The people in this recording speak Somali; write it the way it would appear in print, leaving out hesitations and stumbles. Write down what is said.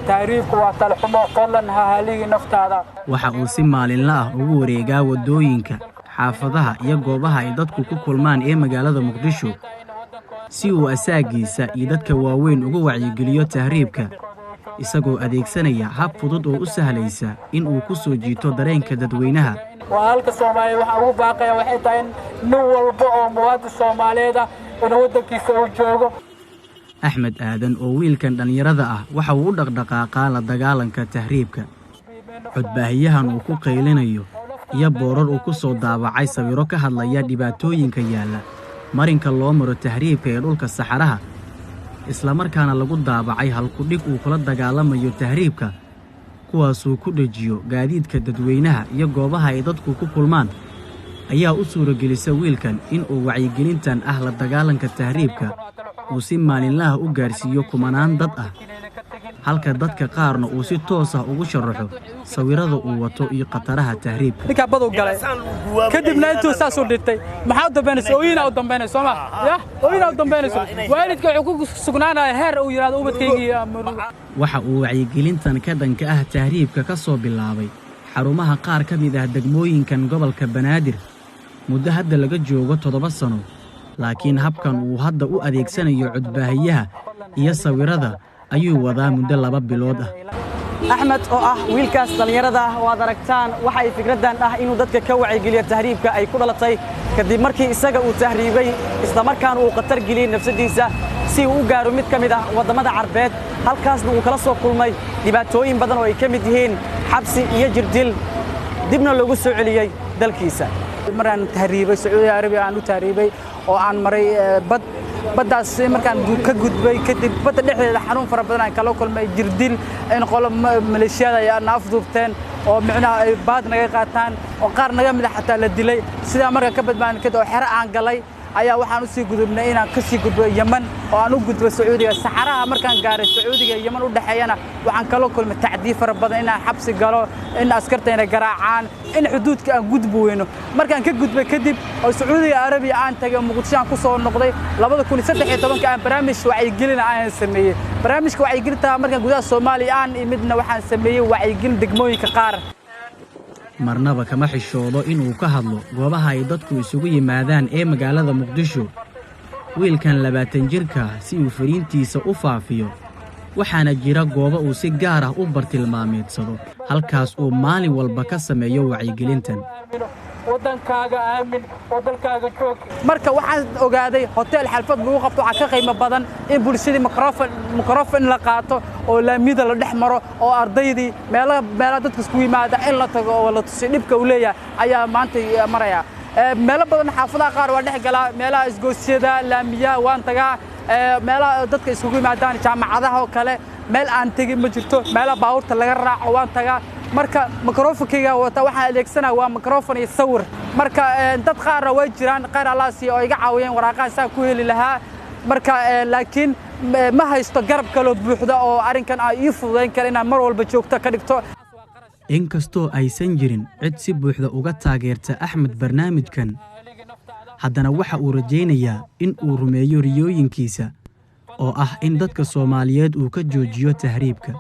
tahriibku waa talxumo fadlan ha haligi naftaada. waxa uu si maalinle ah ugu wareegaa wadooyinka xaafadaha iyo goobaha ay dadku ku kulmaan ee magaalada Muqdiso si uu asaagiisa iyo dadka waaweyn ugu wacyigeliyo tahriibka isagoo adeegsanaya hab fudud oo u sahlaysa in uu ku soo jiito dareenka dadweynaha. halka Soomaaliya waxa ugu baaqaya waxay tahay nin walba oo muwaadin Soomaaliyeed ah inuu wadankiisa u joogo. Axmed Aadan oo wiilkan dhalinyarada ah waxa uu u dhaqdhaqaaqaa la dagaalanka tahriibka. codbaahiyahan uu ku qaylinayo iyo boorar uu ku soo daabacay sawiro ka hadlaya dhibaatooyinka yaala marinka loo maro tahriibka ee dhulka saxaraha isla markaana lagu daabacay halku dhig uu kula dagaalamayo tahriibka kuwaasuu ku dhajiyo gaadiidka dadweynaha iyo goobaha ay dadku ku kulmaan ayaa u suuragelisa wiilkan in uu wacyigelintan ah la dagaalanka tahriibka uu si maalinlaha u gaarsiiyo kumanaan dad ah halka dadka qaarna uu si toos ah ugu sharaxo sawirada uu wato iyo qataraha tahriibka. ninka badu galay kadibna intuu saas u dhintay maxaa dambeynaysa ooyina u dambeynaysa Soomaa ya ooyina u dambeynaysa waalidka wuxuu ku sugnaanaya heer uu yiraahdo ubadkayga waxa uu wacyigelintan ka dhanka ah tahriibka ka soo bilaabay xarumaha qaar ka mid ah degmooyinkan gobolka Banaadir muddo hadda laga joogo 7 sano laakiin habkan uu hadda u adeegsanayo codbaahiyaha iyo sawirada ayuu wadaa muddo 2 bilood ah. Axmed oo ah wiilkaas dhalinyarada ah oo aad aragtaan waxa ay fikradan ah inuu dadka ka wacyigeliyo tahriibka ay ku dhalatay kadib markii isaga uu tahriibay isla markaana uu qatar geliyay nafsadiisa si uu u gaaro mid ka mid ah wadamada Carbeed halkaasna uu kala soo kulmay dhibaatooyin badan oo ay ka mid yihiin xabsi iyo jirdil dibna loogu soo celiyay dalkiisa. maraan tahriibay Sacuudi Arabiya aan u tahriibay oo aan maray baddaas markaan ka gudbay kadib badda dhexdeeda xarun fara badan aan kala kulmay jirdil in qolo maleeshiyada ay naafduubteen oo micnaha ay baad naga qaataan oo qaar naga mid xataa la dilay sida markaan ka badbaan kadib xero aan galay ayaa waxaan u sii gudubnay inaan ka sii gudbo Yemen oo aan u gudbo Sacuudiga saxaraha markaan gaaray Sacuudiga iyo Yemen u dhaxeeyana waxaan kala kulmay tacdiif fara badan inaan xabsi galo in askartayna garaacaan in xuduudka aan gudbo weyno markaan ka gudbay kadib oo Sacuudiga Arabiya aan tagay Muqdiso aan ku soo noqday 2013 aan barnaamij wacyigelin aan sameeyay barnaamijka wacyigelinta markaan gudaha Soomaaliya aan imidna waxaan sameeyay wacyigelin degmooyinka qaar marnaba kama xishoodo inuu ka hadlo goobaha ay dadku isugu yimaadaan ee magaalada Muqdiso wiilkan 20 jirka si uu fariintiisa u faafiyo waxaana jira goobo uu si gaar ah u bartilmaameedsado halkaas uu maalin walba ka sameeyo wacyigelintan. wadankaaga aamin wadalkaaga joog marka waxaan ogaaday hotel xalfad lagu qabto waxa ka qiimo badan in bulshadii mikrofon la qaato oo laamida la dhex maro oo ardaydii meelaha dadka isku yimaada in la tago oo la tusi dhibka uu leeyahay ayaa maanta maraya meelo badan xaafadaha qaar waa dhex galaa meelaha isgoosiyada laamiyaha waan tagaa meelaha dadka isku yimaadaan jaamacadaha oo kale meel aan tagin ma jirto meelaha baabuurta laga raaco waan tagaa marka mikrofonkayga wata waxa adeegsanaa waa mikrofon iyo sawir marka dad qaar way jiraan qaar Allah si oo iga caawiyeen waraaqaha saa ku heli lahaa marka laakiin ma haysto garab kale buuxda oo arinkan ay ii fududeyn kara inaan mar walba joogto ka dhigto inkastoo aysan jirin cid si buuxda uga taageerta Axmed barnaamijkan haddana waxa uu rajaynayaa in uu rumeeyo riyooyinkiisa oo ah in dadka Soomaaliyeed uu ka joojiyo tahriibka.